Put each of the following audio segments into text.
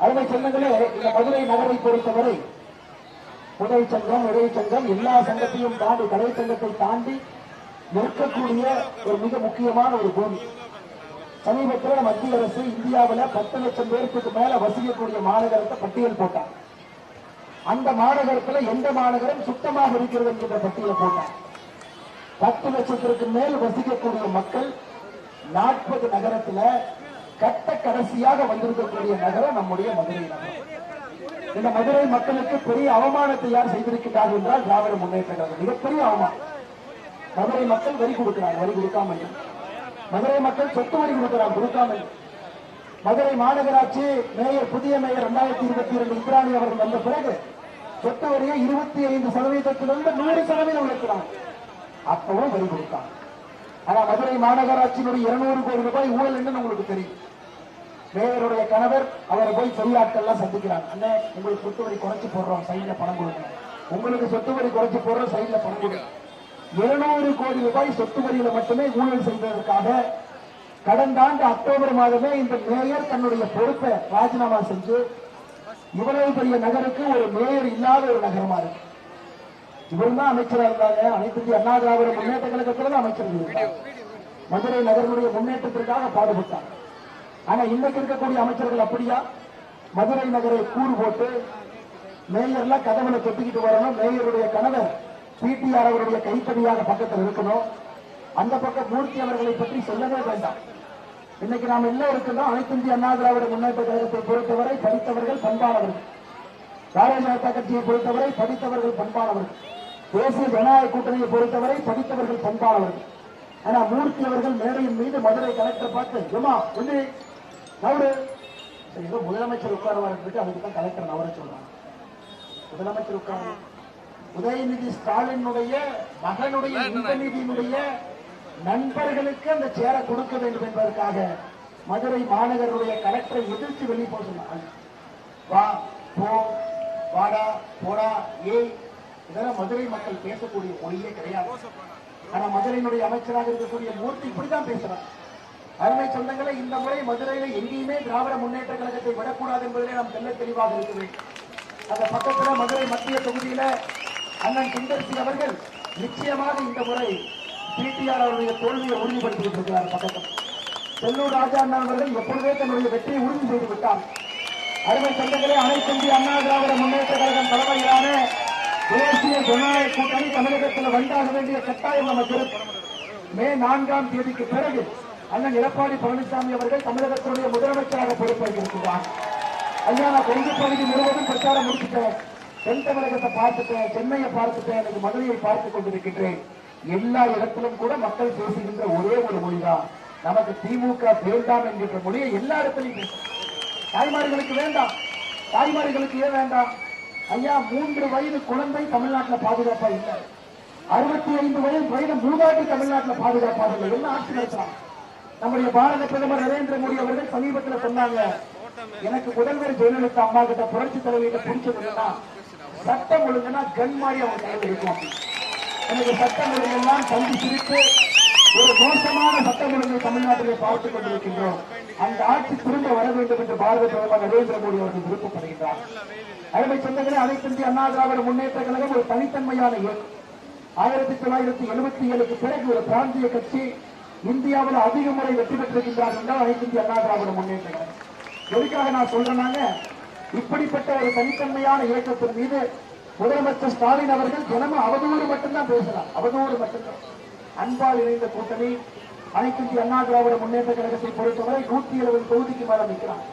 அருமை சொந்தங்களே, இந்த மதுரை நகரை பொறுத்தவரை புதை சங்கம், இறை சங்கம் எல்லா சங்கத்தையும் தாண்டி, கடை சங்கத்தை தாண்டி நிற்கக்கூடிய ஒரு மிக முக்கியமான ஒரு பூமி. சமீபத்தில் மத்திய அரசு இந்தியாவில் 10 லட்சம் பேருக்கு மேல வசிக்கக்கூடிய மாநகரத்தை பட்டியல் போட்டார். அந்த மாநகரத்தில் எந்த மாநகரம் சுத்தமாக இருக்கிறது என்கிற பட்டியலை போட்டார். 10 லட்சத்திற்கு மேல் வசிக்கக்கூடிய மக்கள் 40 நகரத்தில் கட்ட கடைசியாக வந்திருக்கக்கூடிய நகரம் நம்முடைய மதுரை நகரம். இந்த மதுரை மக்களுக்கு பெரிய அவமானத்தை யார் செய்திருக்கிறார்கள் என்றால் திராவிட முன்னேற்ற கழகம். மிகப்பெரிய அவமானம். மதுரை மக்கள் வரி கொடுக்கிறாங்க, வரி கொடுக்காம. மதுரை மக்கள் சொத்து வரி கொடுக்கிறாங்க, கொடுக்காம. மதுரை மாநகராட்சி மேயர், புதிய மேயர் 2022 இந்திராணி அவர்கள் வந்த பிறகு சொத்து வரியை 25% 100% உழைக்கிறாங்க. அப்பவும் வரி கொடுத்தாங்க. ஆனா மதுரை மாநகராட்சியினுடைய 200 கோடி ரூபாய் ஊழல் என்று உங்களுக்கு தெரியும். மேயருடைய கணவர் அவரை போய் பெரியாட்கள் சந்திக்கிறாங்க. அண்ணே, உங்களுக்கு சொத்து வரி குறைச்சு போடுறோம், சைட்ல பணம் கொடுங்க. உங்களுக்கு சொத்து வரி குறைச்சு போடுறோம், சைட்ல பணம் கொடுங்க. 200 கோடி ரூபாய் சொத்து வரியில மட்டுமே ஊழல் செய்வதற்காக கடந்த ஆண்டு அக்டோபர் மாதமே இந்த மேயர் தன்னுடைய பொறுப்பை ராஜினாமா செஞ்சு இவ்வளவு பெரிய நகருக்கு ஒரு மேயர் இல்லாத ஒரு நகரமா இருக்கு. இவரும் தான் அமைச்சராக இருந்தாங்க. அனைத்து இந்திய அண்ணா திராவிட முன்னேற்ற கழகத்தில் தான் அமைச்சர் இருந்தார். மதுரை நகருடைய முன்னேற்றத்திற்காக பாடுபட்டார். ஆனா இன்னைக்கு இருக்கக்கூடிய அமைச்சர்கள் அப்படியா? மதுரை நகரை கூறு போட்டு மேயர்லாம் கதவுல தொட்டிக்கிட்டு வரணும். மேயருடைய கணவர் பிடிஆர் அவருடைய கைத்தடியாக பக்கத்தில் இருக்கணும். அந்த பக்கம் மூர்த்தி அவர்களை பற்றி சொல்லவே வேண்டாம். இன்னைக்கு நாம் எல்லாம் இருக்கின்றோம். அனைத்து இந்திய அண்ணா திராவிட முன்னேற்ற கழகத்தை பொறுத்தவரை படித்தவர்கள், பண்பானவர்கள். பாரதிய ஜனதா கட்சியை பொறுத்தவரை படித்தவர்கள், பண்பானவர்கள். தேசிய ஜனநாயக கூட்டணியை பொறுத்தவரை படித்தவர்கள், பண்பானவர்கள். ஆனா மூர்த்தி அவர்கள் மேடையின் மீது மதுரை கலெக்டர் பார்த்து ஜமா ஒன்று நவரு, ஏதோ முதலமைச்சர் உட்காருவார், அதுக்கு தான் கலெக்டர் நவர சொல்றாங்க. முதலமைச்சர் உட்காரு. உதயநிதி ஸ்டாலினுடைய மகனுடைய உதயநிதியினுடைய நண்பர்களுக்கு அந்த சேரை கொடுக்க வேண்டும் என்பதற்காக மதுரை மாநகருடைய கலெக்டரை எதிர்த்து வெளியே போக சொன்னாங்க. வா போ, வாடா போடா, ஏய், இதெல்லாம் மதுரை மக்கள் பேசக்கூடிய மொழியே கிடையாது. ஆனா மதுரையினுடைய அமைச்சராக இருக்கக்கூடிய மூர்த்தி இப்படிதான் பேசுறாங்க. அருமை சொந்தங்களை, இந்த முறை மதுரையில எங்கேயுமே திராவிட முன்னேற்ற கழகத்தை விடக்கூடாது என்பதிலே நாம் தெல்ல தெளிவாக இருக்க வேண்டும். அந்த பக்கத்தில் மதுரை மத்திய தொகுதியில அண்ணன் சுந்தர்சி அவர்கள் நிச்சயமாக இந்த முறை பிடிஆர் அவருடைய தோல்வியை உறுதிப்படுத்திவிட்டு இருக்கிறார். பக்கத்தில் செல்லூர் ராஜா அண்ணா அவர்கள் எப்பொழுதே தன்னுடைய வெற்றியை உறுதி செய்து விட்டார். அருமை சொந்தங்களே, அனைத்து இந்திய அண்ணா திராவிட முன்னேற்ற கழகம் தலைமையிலான தேசிய ஜனநாயக கூட்டணி தமிழகத்தில் வந்தாக வேண்டிய கட்டாயம் நமக்கு. மே 4ஆம் தேதிக்கு பிறகு அண்ணன் எடப்பாடி பழனிசாமி அவர்கள் தமிழகத்தினுடைய முதலமைச்சராக பொறுப்பேற்றிருக்கிறார். ஐயா, நான் கொங்கு பகுதி முழுவதும் பிரச்சாரம் முடிச்சுட்டேன். தென் தமிழகத்தை பார்த்துட்டேன், சென்னையை பார்த்துட்டேன், எனக்கு மதுரையை பார்த்துக் கொண்டிருக்கின்றேன். எல்லா இடத்திலும் கூட மக்கள் பேசுகின்ற ஒரே ஒரு மொழிதான், நமக்கு திமுக வேண்டாம் என்கின்ற மொழியை எல்லா இடத்திலையும் பேசும். தாய்மார்களுக்கு வேண்டாம். தாய்மார்களுக்கு ஏன் வேண்டாம்? ஐயா, 3 வயது குழந்தை தமிழ்நாட்டில் பாதுகாப்பா இல்லை. 65 வயது மூதாட்டி தமிழ்நாட்டில் பாதுகாப்பாக இல்லை. என்ன ஆட்சி நடத்துறாங்க? நம்முடைய பாரத பிரதமர் நரேந்திர மோடி அவர்கள் சமீபத்தில் சொன்னாங்க, எனக்கு முதல்வர் ஜெயலலிதா அம்மா கிட்ட புரட்சி தலைவர்கிட்ட பிடிச்சதுன்னா சட்டம் ஒழுங்குனா கன் மாதிரி அவங்க கையில் இருக்கும். எனக்கு சட்டம் ஒழுங்கெல்லாம் தந்தி சிரித்து ஒரு மோசமான சட்டம் ஒழுங்கை தமிழ்நாட்டிலே பார்த்துக் கொண்டிருக்கின்றோம். அந்த ஆட்சி திரும்ப வர வேண்டும் என்று பாரத பிரதமர் நரேந்திர மோடி அவர்கள் விருப்பப்படுகின்றார். அருமை சொந்தங்களே, அனைத்து இந்திய அண்ணா திராவிட முன்னேற்ற கழகம் ஒரு தனித்தன்மையான இயக்கம். 1977க்கு பிறகு ஒரு பிராந்திய கட்சி இந்தியாவில் அதிக முறை வெற்றி பெற்றிருக்கின்றார்கள் என்றால் அனைத்து இந்திய அண்ணா திராவிட முன்னேற்ற கழகம். எதுக்காக நான் சொல்றேன்னாங்க, இப்படிப்பட்ட ஒரு தனித்தன்மையான இயக்கத்தின் மீது முதலமைச்சர் ஸ்டாலின் அவர்கள் தினமும் அவதூறு மட்டும்தான் பேசலாம். அவதூறு மட்டும்தான். அன்பால் இணைந்த கூட்டணி அனைத்து இந்திய அண்ணா திராவிட முன்னேற்ற கழகத்தை பொறுத்தவரை 170 தொகுதிக்கு மேல நிற்கிறார்.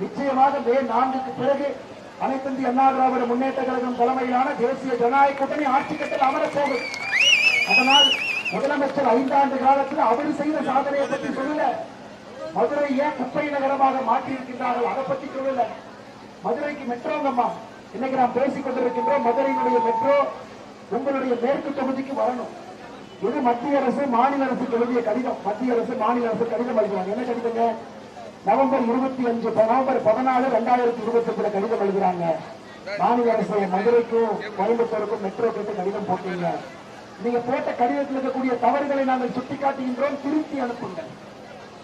நிச்சயமாக மே 4க்கு பிறகு அனைத்து இந்திய அண்ணா திராவிட முன்னேற்ற கழகம் தலைமையிலான தேசிய ஜனநாயக கூட்டணி ஆட்சி கட்டில் அமரப்போகுது. அதனால் முதலமைச்சர் 5 ஆண்டு காலத்தில் அவர் செய்த சாதனையை பற்றி சொல்லல. மதுரை ஏன் குப்பை நகரமாக மாற்றியிருக்கின்றார்கள் அதை பற்றி சொல்லல. மதுரைக்கு மெட்ரோங்கம்மா, இன்னைக்கு நாம் பேசிக் கொண்டிருக்கின்றோம். மதுரையினுடைய மெட்ரோ உங்களுடைய மேற்கு தொகுதிக்கு வரணும். இது மத்திய அரசு மாநில அரசுக்கு எழுதிய கடிதம். மத்திய அரசு மாநில அரசு கடிதம் எழுதுறாங்க. என்ன கடிதங்க? நவம்பர் 25 நவம்பர் 14 2022 கடிதம் எழுதுறாங்க. மாநில அரசு மதுரைக்கும் கோயம்புத்தூருக்கும் மெட்ரோ கேட்டு கடிதம் போட்டீங்க. நீங்க போட்ட கடிதத்தில் இருக்கக்கூடிய தவறுகளை நாங்கள் சுட்டிக்காட்டுகின்றோம், திருத்தி அனுப்புங்கள்.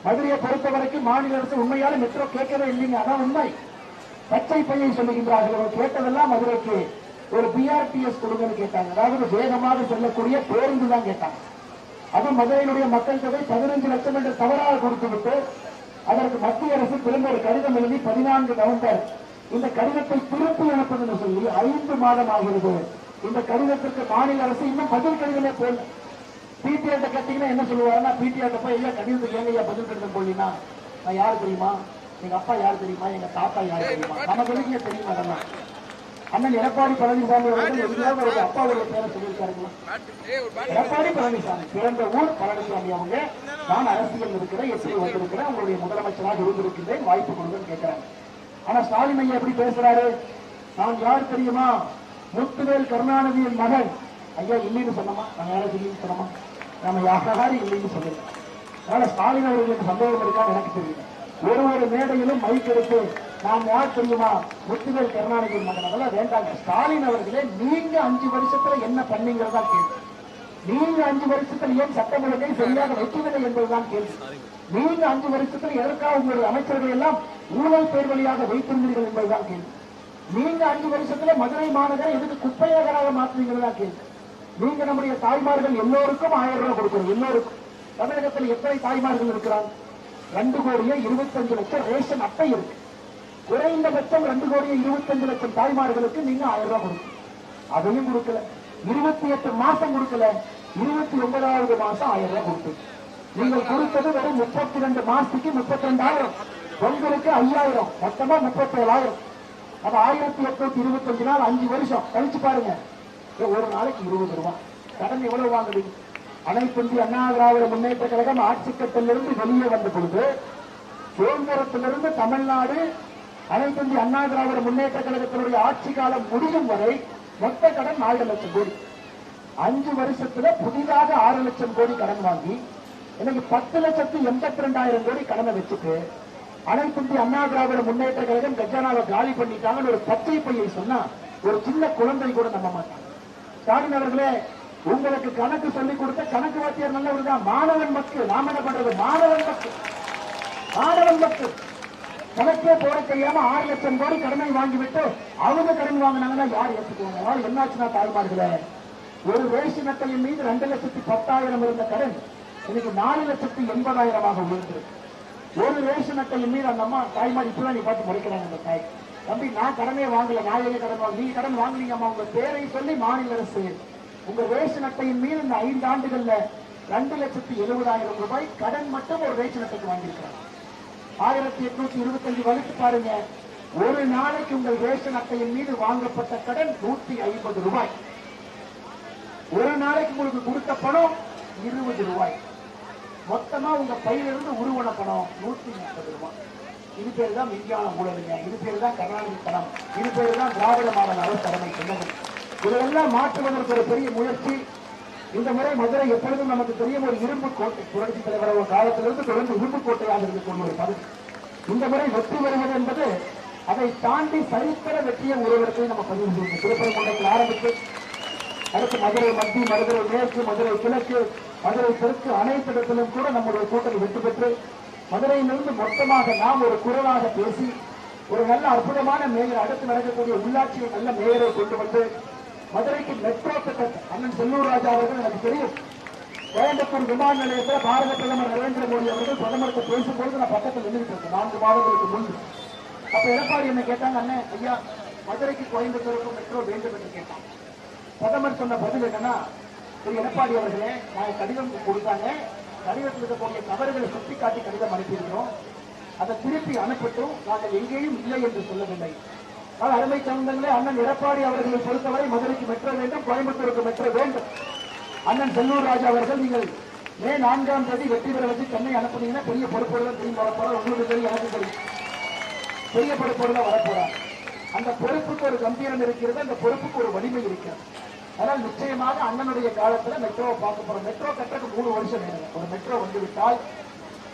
மதுரையை பொறுத்தவரைக்கும் மாநில அரசு உண்மையால மெட்ரோ கேட்கவே இல்லைங்க. அதான் உண்மை. பச்சை பையை சொல்லுகின்றார்கள். கேட்டதெல்லாம் மதுரைக்கு ஒரு பிஆர்டிஎஸ் கொடுங்கன்னு கேட்டாங்க. அதாவது வேகமாக செல்லக்கூடிய பேருந்து தான் கேட்டாங்க. அது மதுரையினுடைய மக்கள் தொகை 15 லட்சம் என்று தவறாக கொடுத்துவிட்டு அதற்கு மத்திய அரசு திரும்ப ஒரு கடிதம் எழுதி 14 நவம்பர் இந்த கடிதத்தை திருப்பி அனுப்புன்னு சொல்லி 5 மாதம் ஆகிறது. இந்த கடிதத்திற்கு மாநில அரசு இன்னும் பதில் கடிதமே போல. பிடிஆர் கேட்டீங்கன்னா என்ன சொல்லுவாருன்னா, பிடிஆர் போய் இல்ல கடிதத்துக்கு ஏங்க பதில் கடிதம் போடலீங்கன்னா, நான் யாரு தெரியுமா, எங்க அப்பா யாரு தெரியுமா, எங்க தாத்தா யாரு தெரியுமா, நமக்கு எதுக்கு தெரியுமா அதெல்லாம். அண்ணன் எடப்பாடி பழனிசாமி அவர்கள் எங்கேயாவது ஒரு அப்பாவுடைய பேரை சொல்லியிருக்காருங்களா? எடப்பாடி பழனிசாமி பிறந்த ஊர் பழனிசாமி. அவங்க நான் அரசியல் இருக்கிறேன், எப்படி வந்திருக்கிறேன், உங்களுடைய முதலமைச்சராக இருந்திருக்கின்றேன், வாய்ப்பு கொடுங்கன்னு கேட்கிறாங்க. ஆனா ஸ்டாலின் ஐயா எப்படி பேசுறாரு, நான் யார் தெரியுமா, முத்துவேல் கருணாநிதியின் மகன். ஐயா இல்லைன்னு சொன்னோமா, நான் யாரும் இல்லைன்னு சொன்னோமா, நம்ம யாரும் இல்லைன்னு சொல்லல. அதனால ஸ்டாலின் அவர்களுக்கு சந்தேகம் இருக்கான்னு எனக்கு தெரியல. ஒரு மேடையிலும் மைக் எடுத்து நான் யார் தெரியுமா, முத்துவேல் கருணாநிதியின் மகன், அதெல்லாம் வேண்டாங்க. ஸ்டாலின் அவர்களே, நீங்க 5 வருஷத்துல என்ன பண்ணீங்கிறதா கேள்வி. நீங்க 5 வருஷத்துல ஏன் சட்டம் ஒழுங்கை சரியாக வைக்கவில்லை என்பதுதான் கேள்வி. நீங்க 5 வருஷத்துல எதற்காக உங்களுடைய அமைச்சர்கள் எல்லாம் ஊழல் பேர் வழியாக வைத்திருந்தீர்கள் என்பதுதான் கேள்வி. நீங்க 5 வருஷத்துல மதுரை மாநகரை எதுக்கு குப்பை நகராக மாற்றுவீங்களா கேள்வி. நீங்க நம்முடைய தாய்மார்கள் எல்லோருக்கும் 1000 ரூபாய் கொடுக்கணும். எல்லோருக்கும் தமிழகத்தில் எத்தனை தாய்மார்கள் இருக்கிறாங்க? 2,25,00,000 ரேஷன் அட்டை இருக்கு. குறைந்தபட்சம் 2,25,00,000 தாய்மார்களுக்கு நீங்க 1000 ரூபாய் கொடுக்கணும். அதையும் கொடுக்கல. 28 மாசம் கொடுக்கல. 29வது மாசம் 1000 ரூபாய் கொடுத்து நீங்கள் கொடுத்தது வெறும் 32 மாசத்துக்கு 32,000. பொங்கலுக்கு 5,000, மொத்தமா 37,000. அது 1,825 நாள், 5 வருஷம் கழிச்சு பாருங்க. ஒரு நாளைக்கு 20 ரூபாய். கடன் எவ்வளவு வாங்குவீங்க? அனைத்து இந்திய அண்ணா திராவிட முன்னேற்ற கழகம் ஆட்சி கட்டத்திலிருந்து வெளியே வந்த பொழுது, சுதந்திரத்திலிருந்து தமிழ்நாடு அனைத்து இந்திய அண்ணா திராவிட முன்னேற்ற கழகத்தினுடைய ஆட்சி காலம் முடியும் வரை மொத்த கடன் 4 லட்சம் கோடி. 5 வருஷத்துல புதிதாக 6 லட்சம் கோடி கடன் வாங்கி இன்னைக்கு 10,82,000 கோடி கடனை வச்சுட்டு அனைத்து இந்திய அண்ணா திராவிட முன்னேற்ற கழகம் கஜானாவை காலி பண்ணிட்டாங்கன்னு ஒரு பச்சை பையை சொன்னா ஒரு சின்ன குழந்தை கூட நம்ப மாட்டாங்க. ஸ்டாலின் அவர்களே, உங்களுக்கு கணக்கு சொல்லிக் கொடுத்த கணக்கு வாத்தியார் நல்லவர் தான். மாணவன் மக்கள் நாம என்ன பண்றது? மாணவன் மக்கள் கணக்கே போட தெரியாம 6 லட்சம் கோடி கடனை வாங்கிவிட்டு அவங்க கடன் வாங்கினாங்கன்னா யார் ஏற்றுக்குவாங்க? அதனால என்னாச்சுன்னா தாய்மார்களே, ஒரு ரேஷன் அட்டையின் மீது 2,10,000 இருந்த கடன் இன்னைக்கு 4,80,000 உயர்ந்திருக்கு. ஒரு ரேஷன் அட்டையின் மீது அந்த அம்மா தாய்மார் இப்பதான் நீ பார்த்து முறைக்கிறாங்க. அந்த தாய், தம்பி நான் கடனே வாங்கல, நான் எங்க கடன் வாங்க, நீங்க கடன் வாங்கினீங்க அம்மா, உங்க பேரை சொல்லி மாநில அரசு உங்க ரேஷன் அட்டையின் மீது இந்த 5 ஆண்டுகள்ல 2,70,000 ரூபாய் கடன் மட்டும் ஒரு ரேஷன் அட்டைக்கு வாங்கியிருக்கிறாங்க. 1,825 வகுத்து பாருங்க. ஒரு நாளைக்கு உங்கள் ரேஷன் அட்டையின் மீது வாங்கப்பட்ட கடன் 150 ரூபாய். ஒரு நாளைக்கு உங்களுக்கு கொடுத்த பணம் 20 ரூபாய். மொத்தமா உங்க பையிலிருந்து உருவன பணம் 130 ரூபாய். இது பேர் தான் விஞ்ஞான ஊழலுங்க. இது பேர் தான் கருணாநிதி பணம். இது பேர் தான் திராவிட மாடல் அரசு தலைமை சொன்னது. இதெல்லாம் மாற்றுவதற்கு ஒரு பெரிய முயற்சி. இந்த முறை மதுரை எப்பொழுதும் நமக்கு தெரியும் ஒரு இரும்பு கோட்டை. புரட்சி தலைவர் காலத்திலிருந்து தொடர்ந்து இரும்பு கோட்டையாக இருக்கக்கூடிய ஒரு பகுதி. இந்த முறை வெற்றி வருவது என்பது அதை தாண்டி சரித்திர வெற்றியை ஒருவருக்கு நம்ம பதிவு செய்யணும். திருப்பரங்குன்றத்தில் ஆரம்பித்து அடுத்து மதுரை மத்திய, மதுரை மேற்கு, மதுரை கிழக்கு, மதுரை தெற்கு அனைத்து இடத்திலும் கூட நம்முடைய கூட்டணி வெற்றி பெற்று மதுரையிலிருந்து மொத்தமாக நாம் ஒரு குரலாக பேசி ஒரு நல்ல அற்புதமான மேயர், அடுத்து நடக்கக்கூடிய உள்ளாட்சியை நல்ல மேயரை கொண்டு வந்து மதுரைக்கு மெட்ரோ திட்டத்தை அண்ணன் செல்லூர் ராஜா அவர்கள் எனக்கு தெரியும். கோயம்புத்தூர் விமான நிலையத்தில் பாரத பிரதமர் நரேந்திர மோடி அவர்கள் பிரதமருக்கு பேசும்போது நான் பக்கத்தில் நின்றுட்டு இருக்கேன் 4 மாதங்களுக்கு முன்பு. அப்ப எடப்பாடி என்ன கேட்டாங்க, அண்ணன் ஐயா மதுரைக்கு கோயம்புத்தூருக்கு மெட்ரோ வேண்டும் என்று கேட்டாங்க. பிரதமர் சொன்ன பதில் என்னன்னா, திரு எடப்பாடி அவர்களே, நான் கடிதம் கொடுத்தாங்க, கடிதத்தில் இருக்கக்கூடிய தவறுகளை சுட்டிக்காட்டி கடிதம் அனுப்பியிருக்கிறோம், அதை திருப்பி அனுப்பட்டும், நாங்கள் எங்கேயும் இல்லை என்று சொல்லவில்லை. அருமை சொந்தங்களே, அண்ணன் எடப்பாடி அவர்களை பொறுத்தவரை மதுரைக்கு மெட்ரோ வேண்டும், கோயம்புத்தூருக்கு மெட்ரோ வேண்டும். அண்ணன் செல்லூர் ராஜா அவர்கள் நீங்கள் மே 4ஆம் தேதி வெற்றி பெற வச்சு சென்னை அனுப்புனீங்கன்னா பெரிய பொறுப்போடு திரும்பி வரப்போறோம். உங்களுக்கு தெரியும், எனக்கு தெரியும், பெரிய பொறுப்போடு தான் வரப்போறார். அந்த பொறுப்புக்கு ஒரு கம்பீரம் இருக்கிறது, அந்த பொறுப்புக்கு ஒரு வலிமை இருக்கிறது. அதனால் நிச்சயமாக அண்ணனுடைய காலத்துல மெட்ரோவை பார்க்க போறோம். மெட்ரோ கட்டுறதுக்கு 3 வருஷம் வேணும். ஒரு மெட்ரோ வந்துவிட்டால்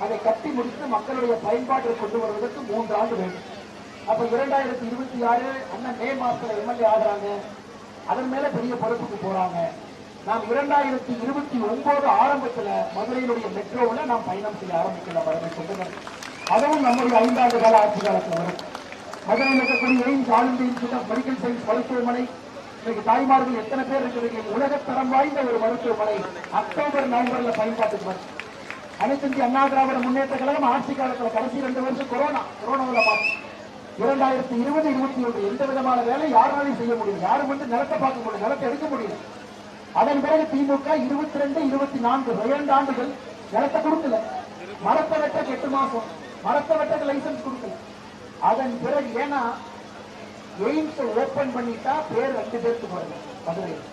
அதை கட்டி முடித்து மக்களுடைய பயன்பாட்டில் கொண்டு வருவதற்கு 3 ஆண்டு வேண்டும். அப்ப 2026 அண்ணன் மே மாசத்துல எம்எல்ஏ ஆகிறாங்க, அதன் மேல பெரிய பொறுப்புக்கு போறாங்க. நாம் 2029 ஆரம்பத்துல மதுரையினுடைய மெட்ரோவில் நாம் பயணம் செய்ய ஆரம்பிக்கலாம். அதுவும் நம்முடைய 5 ஆண்டு கால ஆட்சி காலத்தில் வரும். மதுரையில் இருக்கக்கூடிய AIIMS all India institute of medical science மருத்துவமனை, இன்னைக்கு தாய்மார்கள் எத்தனை பேர் இருக்கிறது, உலகத்தரம் வாய்ந்த ஒரு மருத்துவமனை அக்டோபர் நவம்பர்ல பயன்பாட்டுக்கு வரும். அனைத்து இந்திய அண்ணா திராவிட முன்னேற்ற கழகம் ஆட்சி காலத்தில் கடைசி 2 வருஷம் கொரோனாவில் பார்த்து 2020, 2021 எந்த விதமான வேலை யாராலையும் செய்ய முடியும், யாரும் வந்து நிலத்தை பார்க்க முடியும், நிலத்தை எடுக்க முடியும். அதன் பிறகு திமுக 22, 24 2 ஆண்டுகள் நிலத்தை கொடுக்கல, மரத்தை வெட்ட 8 மாசம், மரத்தை வெட்ட லைசன்ஸ் கொடுக்கல. அதன் பிறகு ஏன்னா எய்ம்ஸ் ஓபன் பண்ணிட்டா பேர் 2 பேருக்கு வருது மதுரையில்.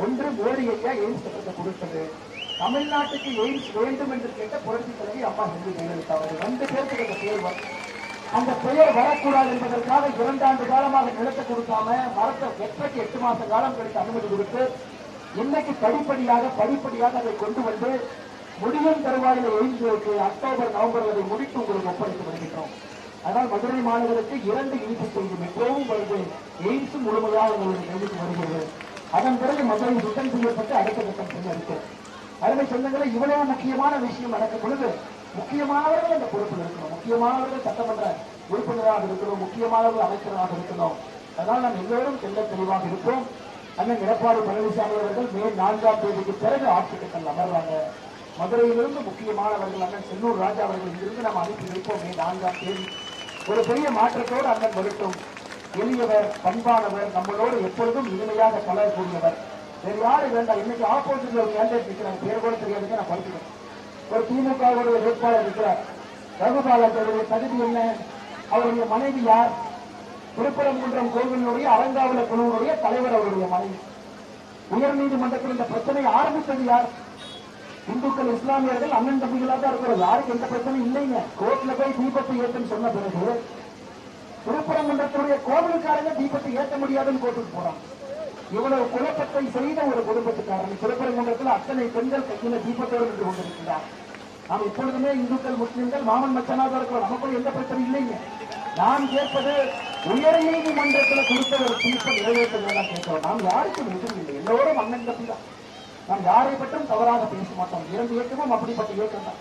ஒன்று மோடி ஐயா எய்ம்ஸ் திட்டத்தை கொடுத்தது, தமிழ்நாட்டுக்கு எய்ம்ஸ் வேண்டும் என்று கேட்ட புரட்சி தலைவி அம்மா செல்வி ஜெயலலிதா அவர்கள் 2 பேருக்கு அந்த பேர் வரும். அந்த பெயர் வரக்கூடாது என்பதற்காக 2 ஆண்டு காலமாக நிலத்தை கொடுக்காம மரத்தை வெற்றக்கு 8 மாச காலம் கழித்து அனுமதி கொடுத்து இன்னைக்கு படிப்படியாக அதை கொண்டு வந்து முடியும் தருவாயில் எய்ம்ஸுக்கு அக்டோபர் நவம்பர் அதை முடித்து உங்களுக்கு ஒப்படைத்து வருகின்றோம். அதனால் மதுரை மாநகருக்கு 2 இனிப்பு செய்தி மெட்ரோவும் வருது, எய்ம்ஸும் முழுமையாக உங்களுக்கு கைதுக்கு வருகிறது. அதன் பிறகு மதுரை சுத்தம் செய்யப்பட்டு அடுத்த கட்டம் செய்ய இருக்கு. அருமை சொந்தங்களை இவ்வளவு முக்கியமான விஷயம் நடக்கும் பொழுது முக்கியமானவர்கள் அந்த பொறுப்பில் இருக்கணும், முக்கியமானவர்கள் சட்டமன்ற உறுப்பினராக இருக்கணும், முக்கியமானவர்கள் அமைச்சராக இருக்கணும். அதனால் நாம் எல்லோரும் தெல்ல தெளிவாக இருப்போம். அண்ணன் எடப்பாடி பழனிசாமி அவர்கள் மே 4ஆம் தேதிக்கு பிறகு ஆட்சி கட்டல் அமர்வாங்க. மதுரையிலிருந்து முக்கியமானவர்கள் அண்ணன் செல்லூர் ராஜா அவர்கள் இங்கிருந்து நாம் அனுப்பி வைப்போம். மே 4ஆம் தேதி ஒரு பெரிய மாற்றத்தோடு அண்ணன் வரட்டும். எளியவர், பண்பானவர், நம்மளோடு எப்பொழுதும் இனிமையாக பழகக்கூடியவர், வேறு யாரு வேண்டாம். இன்னைக்கு ஆப்போசிட்ல ஒரு கேண்டிடேட் இருக்கிறாங்க, பேர் கூட தெரியாதுங்க, நான் படிக்கிறேன். ஒரு திமுக வேட்பாளர் இருக்கிறார் ரகுபாலனுடைய தகுதி என்ன, அவருடைய மனைவி யார், திருப்பரங்குன்றம் கோவிலுடைய அலங்காவல குழுவுடைய தலைவர் அவருடைய மனைவி. உயர் நீதிமன்றத்தில் இந்த பிரச்சனை ஆரம்பித்தது யார், இந்துக்கள் இஸ்லாமியர்கள் அண்ணன் தம்பிகளா தான் இருக்கிறோம், யாருக்கு எந்த பிரச்சனையும் இல்லைங்க. கோர்ட்ல போய் தீபத்தை ஏற்றுன்னு சொன்ன பிறகு திருப்பரங்குன்றத்துடைய கோவிலுக்காரங்க தீபத்தை ஏற்ற முடியாதுன்னு கோர்ட்டுக்கு போறாங்க. இவ்வளவு குழப்பத்தை செய்த ஒரு குடும்பத்துக்காரன் திருப்பரங்குன்றத்தில் அத்தனை பெண்கள் கையில தீபத்தோடு நின்று கொண்டிருக்கிறார். நாம் எப்பொழுதுமே இந்துக்கள் முஸ்லிம்கள் மாமன் மச்சனாக இருக்கிறோம், நமக்கு எந்த பிரச்சனையும் இல்லைங்க. நாம் கேட்பது உயர் நீதிமன்றத்தில் கொடுத்த ஒரு தீர்ப்பை நிறைவேற்றுவதாக கேட்கிறோம். நாம் யாருக்கும் எதுவும் இல்லை, எல்லோரும் அண்ணன் தம்பி தான். நாம் யாரை பற்றும் தவறாக பேச மாட்டோம். 2 இயக்கமும் அப்படிப்பட்ட இயக்கம் தான்.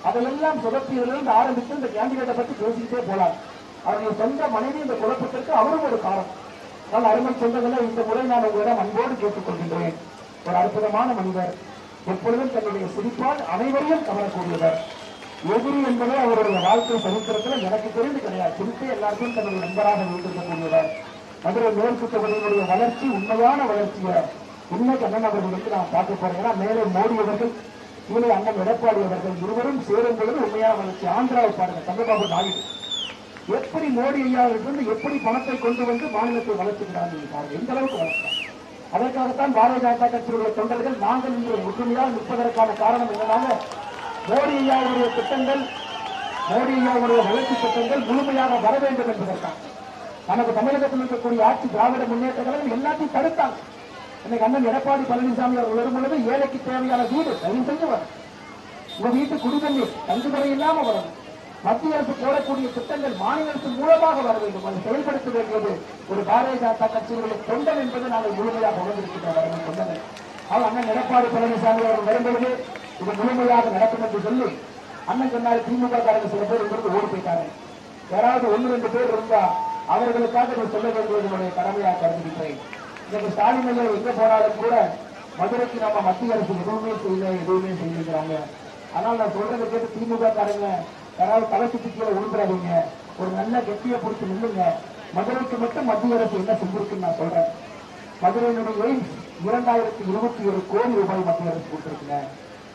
அதையெல்லாம் சுதப்பியிலிருந்து ஆரம்பித்து இந்த கேண்டிடேட்டை பற்றி பேசிக்கிட்டே போலாம். அவருடைய சொந்த மனைவி இந்த குழப்பத்திற்கு அவரும் ஒரு காரணம். ஆனால் அருமை சொந்தங்களை இந்த முறை நான் உங்களிடம் அன்போடு கேட்டுக் கொள்கின்றேன். ஒரு அற்புதமான மனிதர், எப்பொழுதும் தன்னுடைய சிரிப்பால் அனைவரையும் கவரக்கூடியவர். எதிரி என்பதே அவருடைய வாழ்க்கை சரித்திரத்தில் எனக்கு தெரிந்து கிடையாது. சிரிப்பே எல்லாருக்கும் தன்னுடைய நண்பராக வைத்திருக்கக்கூடியவர். மதுரை மேற்கு தொகுதியினுடைய வளர்ச்சி உண்மையான வளர்ச்சியை இன்னைக்கு அண்ணன் அவர்கள் வந்து நான் பார்க்க போறேன். ஏன்னா மேலே மோடி அவர்கள், கீழே அண்ணன் எடப்பாடி அவர்கள் இருவரும் சேரும் பொழுது உண்மையான வளர்ச்சி. ஆந்திராவை பாருங்க, சந்திரபாபு நாயுடு எப்படி மோடி ஐயாவிலிருந்து எப்படி பணத்தை கொண்டு வந்து மாநிலத்தை வளர்த்துக்கிறார்கள் பாருங்க, எந்த அளவுக்கு வளர்த்தார். அதற்காகத்தான் பாரதிய ஜனதா கட்சியுடைய தொண்டர்கள் நாங்கள் இங்கே ஒற்றுமையாக நிற்பதற்கான காரணம் என்னன்னால மோடி ஐயாவுடைய திட்டங்கள், மோடி ஐயாவுடைய வளர்ச்சி திட்டங்கள் முழுமையாக வர வேண்டும் என்பதற்காக. நமக்கு தமிழகத்தில் இருக்கக்கூடிய ஆட்சி திராவிட முன்னேற்ற கழகம் எல்லாத்தையும் தடுத்தாங்க. இன்னைக்கு அண்ணன் எடப்பாடி பழனிசாமி அவர்கள் வரும் பொழுது ஏழைக்கு தேவையான வீடு தயவு செஞ்சு வரும், உங்க வீட்டு குடிநீர் தங்குமுறை இல்லாம வரணும், மத்திய அரசு போடக்கூடிய திட்டங்கள் மாநில அரசு மூலமாக வர வேண்டும், அதை செயல்படுத்த வேண்டியது ஒரு பாரதிய ஜனதா கட்சியினுடைய தொண்டன் என்பதை நாங்கள் முழுமையாக உணர்ந்திருக்கின்றோம். தொண்டர்கள் அவர் அண்ணன் எடப்பாடி பழனிசாமி அவர்கள் வரும்பொழுது இது முழுமையாக நடக்கும் என்று சொல்லி அண்ணன் சொன்னார். திமுக காரங்க சில பேர் இங்கிருந்து ஓடி போயிட்டாங்க. யாராவது 1-2 பேர் இருந்தா அவர்களுக்காக நான் சொல்ல வேண்டியது கடமையாக கருதுகின்றேன். இன்னைக்கு ஸ்டாலின் ஐயா எங்க போனாலும் கூட மதுரைக்கு நம்ம மத்திய அரசு எதுவுமே செய்யறாங்க. ஆனால் நான் சொல்றதை கேட்டு திமுக காரங்க யாராவது தலை சுத்தி கீழே உழுந்துறாதீங்க, ஒரு நல்ல கெட்டியை பிடிச்சி நில்லுங்க. மதுரைக்கு மட்டும் மத்திய அரசு என்ன செஞ்சிருக்குன்னு நான் சொல்றேன். மதுரையினுடைய எய்ம்ஸ் 2021 கோடி ரூபாய் மத்திய அரசு கொடுத்திருக்குங்க.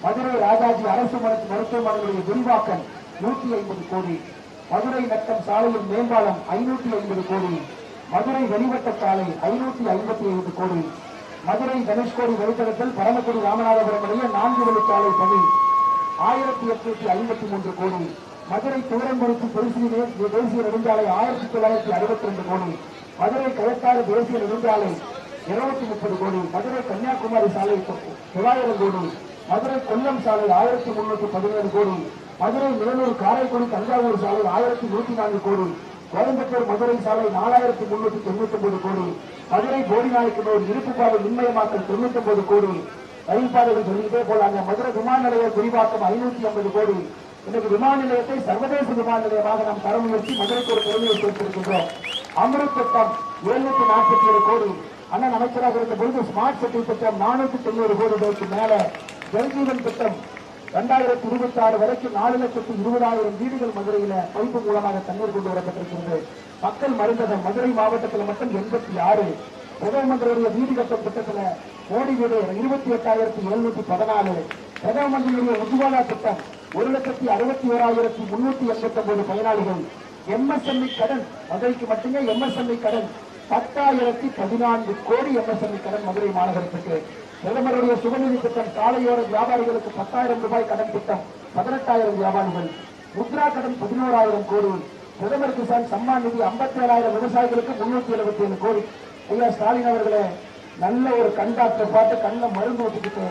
மதுரை ராஜாஜி அரசு மருத்துவமனையுடைய விரிவாக்கம் 150 கோடி, மதுரை நட்டம் சாலையின் மேம்பாலம் 550 கோடி, மதுரை வெளிவட்ட சாலை 555 கோடி, மதுரை தனுஷ்கோடி வழித்தடத்தில் பரமக்குடி ராமநாதபுரம் இடையே 4 வழிச்சாலை பணி 1853 கோடி, மதுரை துவரங்குறிச்சி தேசிய நெடுஞ்சாலை 1962 கோடி, மதுரை கயத்தாறு தேசிய நெடுஞ்சாலை 230 கோடி, மதுரை கன்னியாகுமரி சாலை 900 கோடி, மதுரை கொல்லம் சாலை 1317 கோடி, மதுரை மேலூர் காரைக்குடி தஞ்சாவூர் சாலை 1104 கோடி, கோயம்புத்தூர் மதுரை சாலை 4399 கோடி, மதுரை போடிநாயக்கனூர் இருப்புப்பாதை மின்மயமாக்கல் 99 கோடி, ரயில் பாதைகள் சொல்லிக்கிட்டே போலாங்க. மதுரை விமான நிலைய விரிவாக்கம் 550 கோடி, இன்னைக்கு விமான நிலையத்தை சர்வதேச விமான நிலையமாக நாம் தரம் உயர்த்தி மதுரைக்கு ஒரு பெருமையை சேர்த்திருக்கின்றோம். அமிர்த் திட்டம் 747 கோடி, அண்ணன் அமைச்சராக இருந்த பொழுது ஸ்மார்ட் சிட்டி திட்டம் 490 கோடி ரூபாய்க்கு மேல, ஜல்ஜீவன் திட்டம் 2026 வரைக்கும் 4,20,000 வீடுகள் மதுரையில பைப்பு மூலமாக தண்ணீர் கொண்டு வரப்பட்டிருக்கிறது. மக்கள் மருந்தகம் மதுரை மாவட்டத்தில் மட்டும் 86, பிரதம மந்திரியுடைய வீடு கட்டும் திட்டத்துல கோடி வீடு 28,714, பிரதம மந்திரியுடைய உஜ்வாலா திட்டம் 1,61,389 பயனாளிகள். எம்எஸ்எம்இ கடன் மதுரைக்கு மட்டுமே எம்எஸ்எம்இ கடன் 10,014 கோடி எம்எஸ்எம்இ கடன் மதுரை மாநகரத்துக்கு. பிரதமருடைய சுகநிதி திட்டம் சாலையோர வியாபாரிகளுக்கு 10,000 ரூபாய் கடன் திட்டம் 18,000 வியாபாரிகள். முத்ரா கடன் 11,000 கோடி. பிரதமர் கிசான் சம்மான் நிதி 57,000 விவசாயிகளுக்கு 377 கோடி. ஐயா ஸ்டாலின் அவர்களே, நல்ல ஒரு கண்டாக்டர் பார்த்து கண்ண மருந்து ஊட்டிக்கிட்டு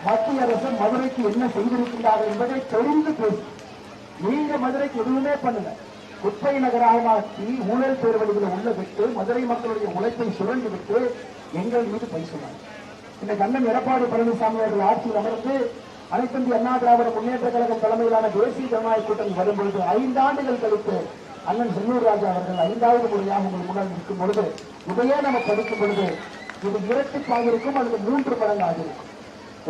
மத்திய அரசு மதுரைக்கு என்ன செய்திருக்கின்றார்கள் என்பதை தெரிந்து பேசு. நீங்க மதுரைக்கு எதுவுமே பண்ணுங்க, குப்பை நகராக மாற்றி ஊழல் பேர்வழிகளை உள்ள விட்டு மதுரை மக்களுடைய உழைப்பை சுரண்டு விட்டு எங்கள் மீது பை சொன்னாங்க. இன்னைக்கு அண்ணன் எடப்பாடி பழனிசாமி அவர்கள் ஆட்சியில் அமர்ந்து அனைத்து இந்திய அண்ணா திராவிட முன்னேற்ற கழகம் தலைமையிலான தேசிய ஜனநாயக கூட்டணி வரும்பொழுது 5 ஆண்டுகள் கழித்து அண்ணன் செல்லூர் ராஜா அவர்கள் 5வது முறையாக உங்கள் முன்னால் நிற்கும் பொழுது இதையே நம்ம படிக்கும் பொழுது இது இரட்டிப்பாக இருக்கும், அல்லது 3 மடங்கு ஆகிருக்கும்.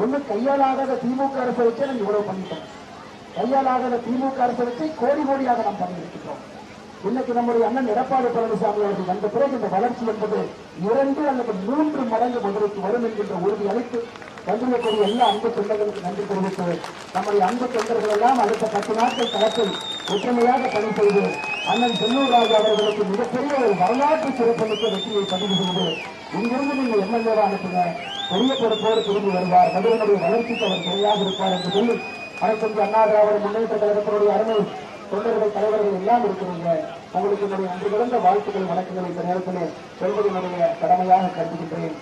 ஒண்ணு கையாலாகாத திமுக அரசை வச்சு நம்ம இவ்வளவு பண்ணிட்டோம், கையாலாகாத திமுக அரசை வச்சு கோடி கோடியாக நாம் பண்ணியிருக்கிறோம். இன்னைக்கு நம்முடைய அண்ணன் எடப்பாடி பழனிசாமி அவர்கள் வந்த பிறகு இந்த வளர்ச்சி என்பது 2 அல்லது 3 மடங்கு மதுரைக்கு வரும் என்கின்ற உறுதி அளித்து வந்திருக்கக்கூடிய எல்லா அன்பு தொண்டர்களுக்கு நன்றி தெரிவித்து நம்முடைய அன்பு தொண்டர்கள் எல்லாம் அடுத்த 10 நாட்கள் களத்தில் ஒற்றுமையாக பணி செய்து அண்ணன் செல்லூர் ராஜா அவர்களுக்கு மிகப்பெரிய ஒரு வரலாற்று சிறப்புமிக்க வெற்றியை பதிவு செய்து இங்கிருந்து நீங்கள் எம்எல்ஏவா அனுப்புங்க, பெரிய பொறுப்போடு திரும்பி வருவார், மதுரையினுடைய வளர்ச்சிக்கு அவர் துணையாக இருப்பார் என்று சொல்லி அனைத்து இந்திய அண்ணா திராவிட முன்னேற்ற கழகத்தினுடைய அருமை தொண்டர்கள் தலைவர்கள் எல்லாம் இருக்கிறீங்க. உங்களுக்கு என்னுடைய அன்று கிடந்த வாழ்த்துக்கள் வணக்கங்கள் இந்த நேரத்தில் சொல்வது என்னுடைய கடமையாக கருதுகின்றேன்.